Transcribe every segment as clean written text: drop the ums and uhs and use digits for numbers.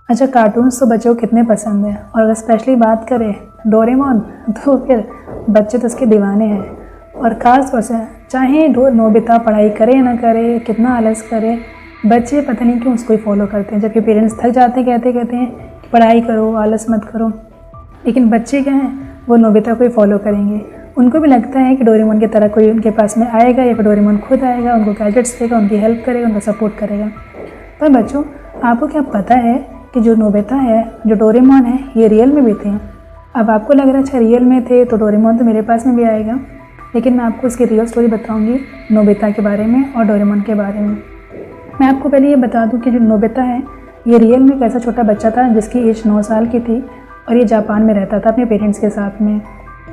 अच्छा, कार्टून्स तो बच्चों को कितने पसंद हैं, और अगर स्पेशली बात करें डोरेमोन तो फिर बच्चे तो उसके दीवाने हैं। और ख़ास तौर से चाहे नोबिता पढ़ाई करे या ना करे, कितना आलस करे, बच्चे पता नहीं क्यों उसको ही फॉलो करते हैं। जबकि पेरेंट्स थक जाते कहते हैं कि पढ़ाई करो, आलस मत करो, लेकिन बच्चे क्या हैं, वो नोबिता को ही फॉलो करेंगे। उनको भी लगता है कि डोरेमोन की तरह कोई उनके पास में आएगा या फिर डोरेमोन खुद आएगा, उनको गैजेट्स देगा, उनकी हेल्प करेगा, उनका सपोर्ट करेगा। पर बच्चों, आपको क्या पता है कि जो नोबिता है, जो डोरेमोन है, ये रियल में भी थे। अब आपको लग रहा है अच्छा रियल में थे तो डोरेमोन तो मेरे पास में भी आएगा, लेकिन मैं आपको इसकी रियल स्टोरी बताऊंगी नोबिता के बारे में और डोरेमोन के बारे में। मैं आपको पहले ये बता दूं कि जो नोबिता है, ये रियल में एक ऐसा छोटा बच्चा था जिसकी एज 9 साल की थी और ये जापान में रहता था अपने पेरेंट्स के साथ में।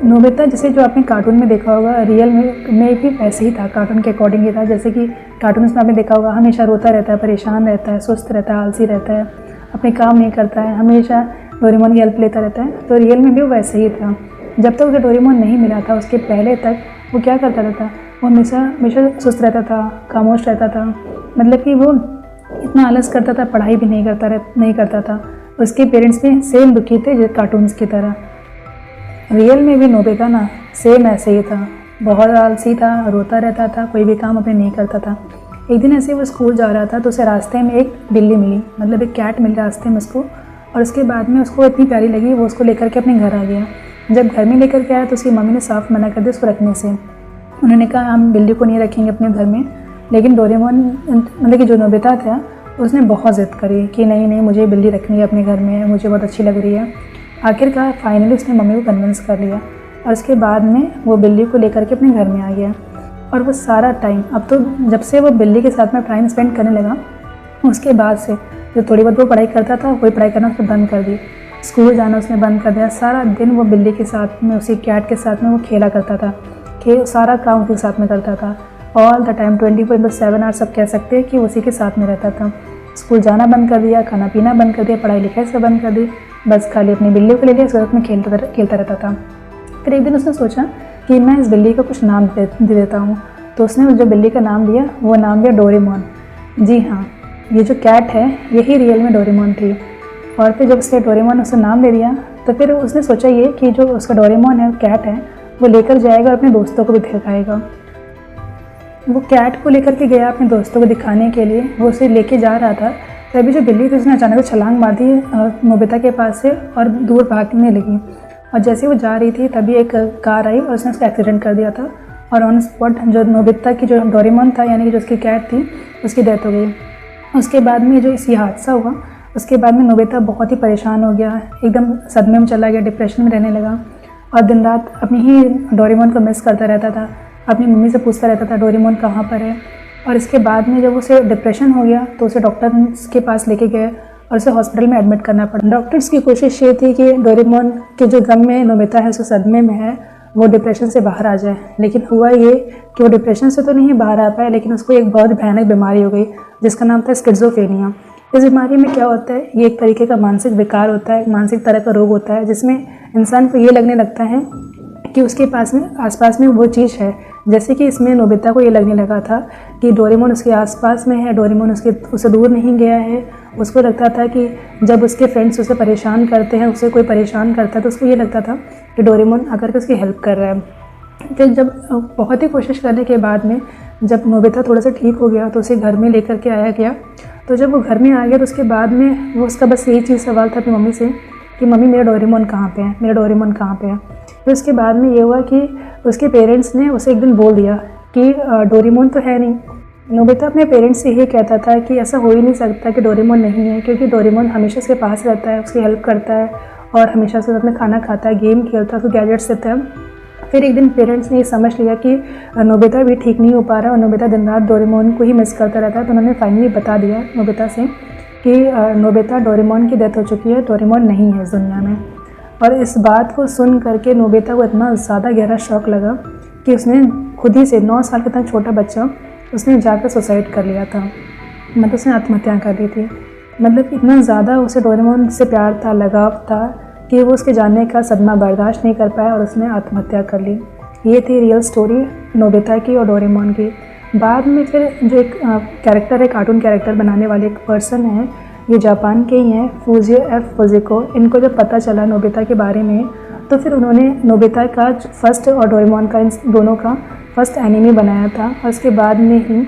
नोबिता जैसे जो आपने कार्टून में देखा होगा, रियल में भी वैसे ही था, कार्टून के अकॉर्डिंग ही था। जैसे कि कार्टून्स में आपने देखा होगा, हमेशा रोता रहता है, परेशान रहता है, सुस्त रहता है, आलसी रहता है, अपने काम नहीं करता है, हमेशा डोरेमोन की हेल्प लेता रहता है। तो रियल में भी वो वैसे ही था। जब तक उसे डोरेमोन नहीं मिला था, उसके पहले तक वो क्या करता रहता, वो हमेशा सुस्त रहता था, खामोश रहता था। मतलब कि वो इतना आलस करता था, पढ़ाई भी नहीं करता था। उसके पेरेंट्स भी सेम दुखी थे जैसे कार्टून्स की तरह। रियल में भी नोबिता ना सेम ऐसे ही था, बहुत आलसी था, रोता रहता था, कोई भी काम अपने नहीं करता था। एक दिन ऐसे वो स्कूल जा रहा था तो उसे रास्ते में एक बिल्ली मिली, मतलब एक कैट मिली रास्ते में उसको। और उसके बाद में उसको इतनी प्यारी लगी, वो उसको लेकर के अपने घर आ गया। जब घर में लेकर के आया तो उसकी मम्मी ने साफ मना कर दिया उसको रखने से। उन्होंने कहा हम बिल्ली को नहीं रखेंगे अपने घर में। लेकिन डोरेमोन, मतलब कि जो नोबिता था, उसने बहुत ज़िद करी कि नहीं नहीं, मुझे बिल्ली रखनी है अपने घर में, मुझे बहुत अच्छी लग रही है। आखिरकार फाइनली उसने मम्मी को कन्विंस कर लिया और उसके बाद में वो बिल्ली को लेकर के अपने घर में आ गया। और वो सारा टाइम, अब तो जब से वो बिल्ली के साथ में टाइम स्पेंड करने लगा, उसके बाद से जो थोड़ी बहुत वो पढ़ाई करता था, वही पढ़ाई करना उसने बंद कर दी, स्कूल जाना उसने बंद कर दिया। सारा दिन वो बिल्ली के साथ में, उसी कैट के साथ में वो खेला करता था, सारा काम उसके साथ में करता था। ऑल द टाइम 24/7 आवर्स सब कह सकते हैं कि उसी के साथ में रहता था। स्कूल जाना बंद कर दिया, खाना पीना बंद कर दिया, पढ़ाई लिखाई सब बंद कर दी, बस खाली अपनी बिल्ली को ले लिया, उसके साथ में खेलता रहता था। फिर एक दिन उसने सोचा कि मैं इस बिल्ली को कुछ नाम दे देता हूँ। तो उसने जो बिल्ली का नाम दिया, वो नाम दिया डोरेमोन। जी हाँ, ये जो कैट है यही रियल में डोरेमोन थी। और फिर जब उसने डोरेमोन उसे नाम दे दिया, तो फिर उसने सोचा ये कि जो उसका डोरेमोन है, कैट है, वो लेकर जाएगा और अपने दोस्तों को भी दिखाएगा। वो कैट को लेकर के गया अपने दोस्तों को दिखाने के लिए, वो उसे लेके जा रहा था। तभी जो बिल्ली थी उसने अचानक छलांग मार दी नोबिता के पास से और दूर भागने लगी। और जैसे वो जा रही थी तभी एक कार आई और उसने उसका एक्सीडेंट कर दिया था। और ऑन स्पॉट जो नोबिता की जो डोरेमोन था, यानी कि जो उसकी कैट थी, उसकी डेथ हो गई। उसके बाद में जो इसी हादसा हुआ, उसके बाद में नोबिता बहुत ही परेशान हो गया, एकदम सदमे में चला गया, डिप्रेशन में रहने लगा और दिन रात अपनी ही डोरेमोन को मिस करता रहता था। अपनी मम्मी से पूछता रहता था डोरेमोन कहाँ पर है। और इसके बाद में जब उसे डिप्रेशन हो गया तो उसे डॉक्टर्स के पास लेके गए और उसे हॉस्पिटल में एडमिट करना पड़ा। डॉक्टर्स की कोशिश ये थी कि डोरेमोन के जो गम में नोबिता है, उसको सदमे में है, वो डिप्रेशन से बाहर आ जाए। लेकिन हुआ ये कि वो डिप्रेशन से तो नहीं बाहर आ पाया, लेकिन उसको एक बहुत भयानक बीमारी हो गई जिसका नाम था स्किज़ोफ्रेनिया। इस बीमारी में क्या होता है, ये एक तरीके का मानसिक विकार होता है, मानसिक तरह का रोग होता है, जिसमें इंसान को ये लगने लगता है कि उसके पास में आसपास में वो चीज़ है। जैसे कि इसमें नोबिता को ये लगने लगा था कि डोरेमोन उसके आसपास में है, डोरेमोन उससे दूर नहीं गया है। उसको लगता था कि जब उसके फ्रेंड्स उसे परेशान करते हैं, उसे कोई परेशान करता है, तो उसको ये लगता था कि डोरेमोन आकर के उसकी हेल्प कर रहा है। फिर जब बहुत ही कोशिश करने के बाद में जब नोबिता थोड़ा सा ठीक हो गया तो उसे घर में लेकर के आया गया। तो जब वो घर में आ गया तो उसके बाद में वो उसका बस यही चीज़ सवाल था अपनी मम्मी से कि मम्मी मेरा डोरेमोन कहाँ पे है, मेरा डोरेमोन कहाँ पे है। फिर उसके बाद में ये हुआ कि उसके पेरेंट्स ने उसे एक दिन बोल दिया कि डोरेमोन तो है नहीं। नोबिता अपने पेरेंट्स से यही कहता था कि ऐसा हो ही नहीं सकता कि डोरेमोन नहीं है, क्योंकि डोरेमोन हमेशा उसके पास रहता है, उसकी हेल्प करता है और हमेशा उसके साथ में खाना खाता है, गेम खेलता है, उसको गैजेट्स देता है। फिर एक दिन पेरेंट्स ने ये समझ लिया कि नोबिता भी ठीक नहीं हो पा रहा और नोबिता दिन रात डोरेमोन को ही मिस करता रहता है। तो उन्होंने फाइनली बता दिया नोबिता से कि नोबिता, डोरेमोन की डेथ हो चुकी है, डोरेमोन नहीं है इस दुनिया में। और इस बात को सुन करके नोबिता को इतना ज़्यादा गहरा शॉक लगा कि उसने खुद ही से 9 साल का इतना छोटा बच्चा, उसने जाकर सुसाइड कर लिया था, मतलब उसने आत्महत्या कर ली थी। मतलब इतना ज़्यादा उसे डोरेमोन से प्यार था, लगाव था कि वो उसके जाने का सदमा बर्दाश्त नहीं कर पाया और उसने आत्महत्या कर ली। ये थी रियल स्टोरी नोबिता की और डोरेमोन की। बाद में फिर जो एक कैरेक्टर है, कार्टून कैरेक्टर बनाने वाले एक पर्सन है ये जापान के ही हैं, फूजियो एफ फुजिको। इनको जब पता चला नोबिता के बारे में तो फिर उन्होंने नोबिता का फर्स्ट और डोरेमोन का, इन दोनों का फर्स्ट एनिमे बनाया था। और उसके बाद में ही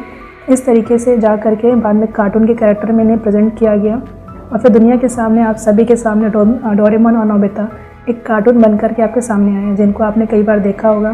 इस तरीके से जा कर के बाद में कार्टून के कैरेक्टर में इन्हें प्रेजेंट किया गया और फिर दुनिया के सामने, आप सभी के सामने डोरेमोन और नोबिता एक कार्टून बन कर के आपके सामने आए हैं, जिनको आपने कई बार देखा होगा।